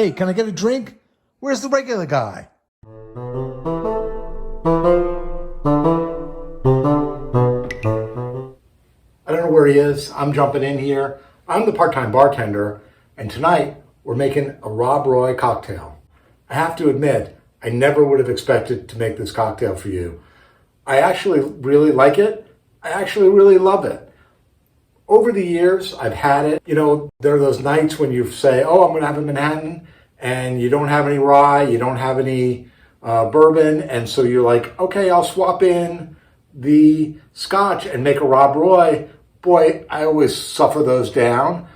Hey, can I get a drink? Where's the regular guy? I don't know where he is. I'm jumping in here. I'm the part-time bartender, and tonight we're making a RobRoy cocktail. I have to admit, I never would have expected to make this cocktail for you. I actually really like it. I actually really love it. Over the years, I've had it. You know, there are those nights when you say, oh, I'm going to have a Manhattan, and you don't have any rye, you don't have any bourbon, and so you're like, okay, I'll swap in the Scotch and make a RobRoy. Boy, I always suffer those down,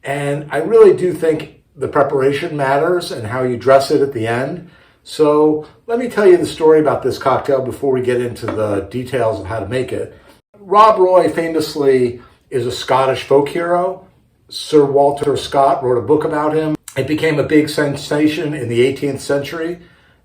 and I really do think the preparation matters and how you dress it at the end. So let me tell you the story about this cocktail before we get into the details of how to make it. RobRoy famously is a Scottish folk hero. Sir Walter Scott wrote a book about him. It became a big sensation in the 18th century,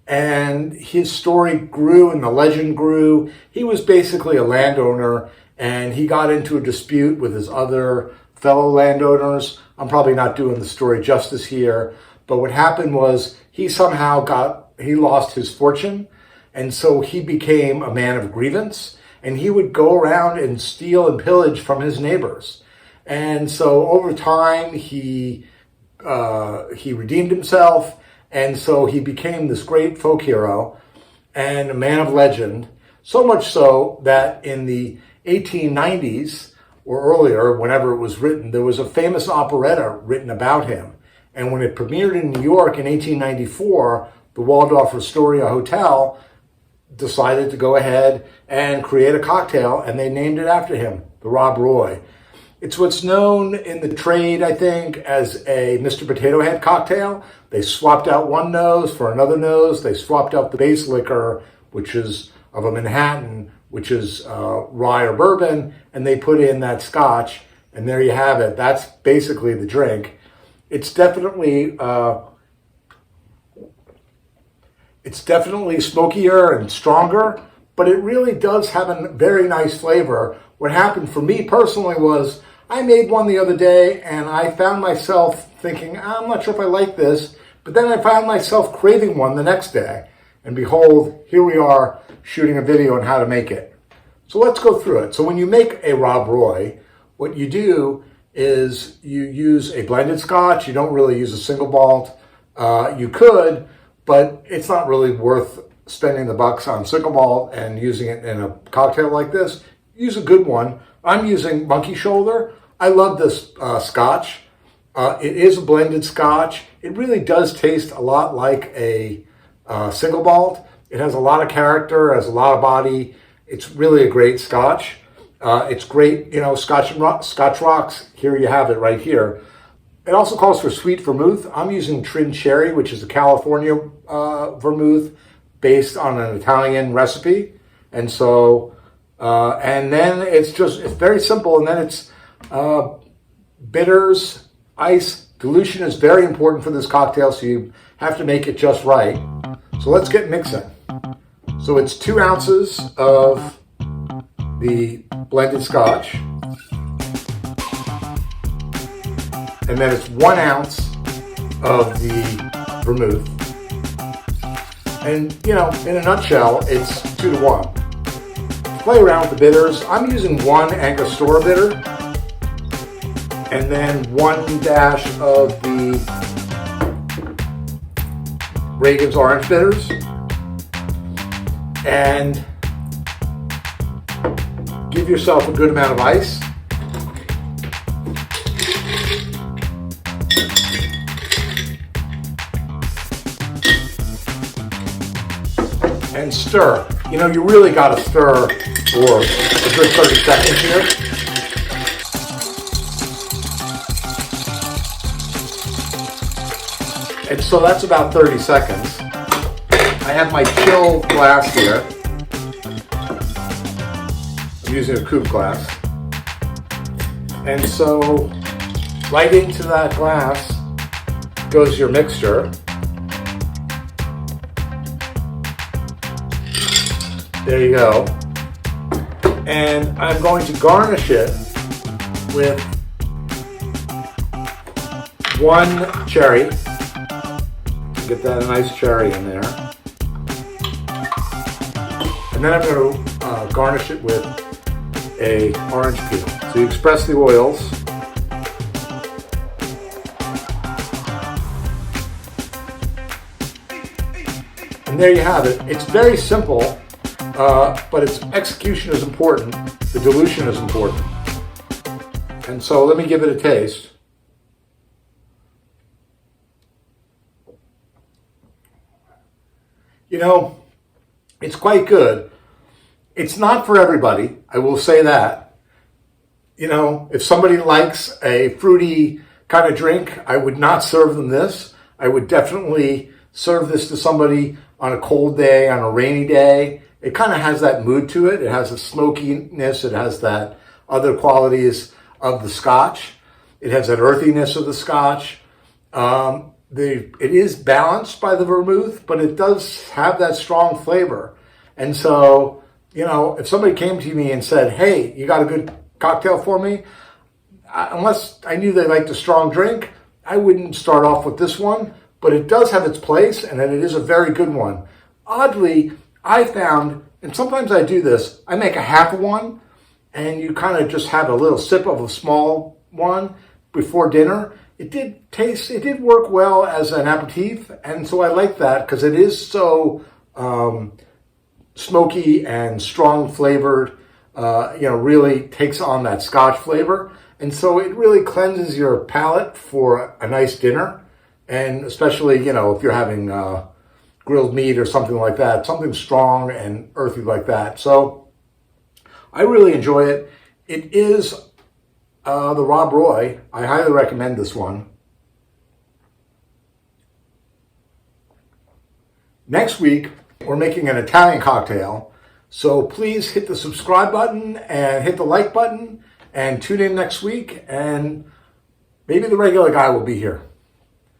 and his story grew and the legend grew. He was basically a landowner, and he got into a dispute with his other fellow landowners. I'm probably not doing the story justice here, but what happened was he lost his fortune, and so he became a man of grievance. And he would go around and steal and pillage from his neighbors. And so over time, he redeemed himself. And so he became this great folk hero and a man of legend. So much so that in the 1890s or earlier, whenever it was written, there was a famous operetta written about him. And when it premiered in New York in 1894, the Waldorf Astoria Hotel decided to go ahead and create a cocktail, and they named it after him, the RobRoy. It's what's known in the trade, I think, as a Mr. Potato Head cocktail. They swapped out one nose for another nose. They swapped out the base liquor, which is of a Manhattan, which is rye or bourbon, and they put in that Scotch, and there you have it. That's basically the drink. It's definitely smokier and stronger, but it really does have a very nice flavor. What happened for me personally was I made one the other day and I found myself thinking, I'm not sure if I like this, but then I found myself craving one the next day. And behold, here we are shooting a video on how to make it. So let's go through it. So when you make a RobRoy, what you do is you use a blended Scotch. You don't really use a single malt. You could, but it's not really worth spending the bucks on single malt and using it in a cocktail like this. Use a good one. I'm using Monkey Shoulder. I love this Scotch. It is a blended Scotch. It really does taste a lot like a single malt. It has a lot of character, has a lot of body. It's really a great Scotch. It's great, Scotch rocks. Here you have it right here. It also calls for Sweet Vermouth. I'm using Trin Cherry, which is a California vermouth based on an Italian recipe. And so, and then it's very simple. And then it's bitters, ice. Dilution is very important for this cocktail, so you have to make it just right. So let's get mixing. So it's 2 ounces of the blended Scotch. And then it's 1 ounce of the vermouth. And, in a nutshell, it's 2 to 1. Play around with the bitters. I'm using 1 Angostura bitter. And then 1 dash of the Reagan's orange bitters. And give yourself a good amount of ice. And stir. You really got to stir for a good 30 seconds here. And so that's about 30 seconds. I have my chill glass here. I'm using a coupe glass. And so right into that glass goes your mixture. There you go. And I'm going to garnish it with 1 cherry, Get that nice cherry in there. And then I'm going to garnish it with a orange peel. So you express the oils. And there you have it. It's very simple, but its execution is important. The dilution is important. And so let me give it a taste. You know, it's quite good. It's not for everybody, I will say that. You know, if somebody likes a fruity kind of drink, I would not serve them this. I would definitely serve this to somebody on a cold day, on a rainy day. It kind of has that mood to it. It has a smokiness. It has that other qualities of the Scotch. It has that earthiness of the Scotch. It is balanced by the vermouth, but it does have that strong flavor. And so, you know, if somebody came to me and said, hey, you got a good cocktail for me? Unless I knew they liked a strong drink, I wouldn't start off with this one, but it does have its place and it is a very good one. Oddly, I found, and sometimes I do this, I make a half of one and you kind of just have a little sip of a small one before dinner. It did work well as an aperitif, and so I like that because it is so smoky and strong flavored, really takes on that Scotch flavor. And so it really cleanses your palate for a nice dinner. And especially, you know, if you're having grilled meat or something like that, something strong and earthy like that. So I really enjoy it. It is the RobRoy. I highly recommend this one. Next week, we're making an Italian cocktail. So please hit the subscribe button and hit the like button and tune in next week. And maybe the regular guy will be here.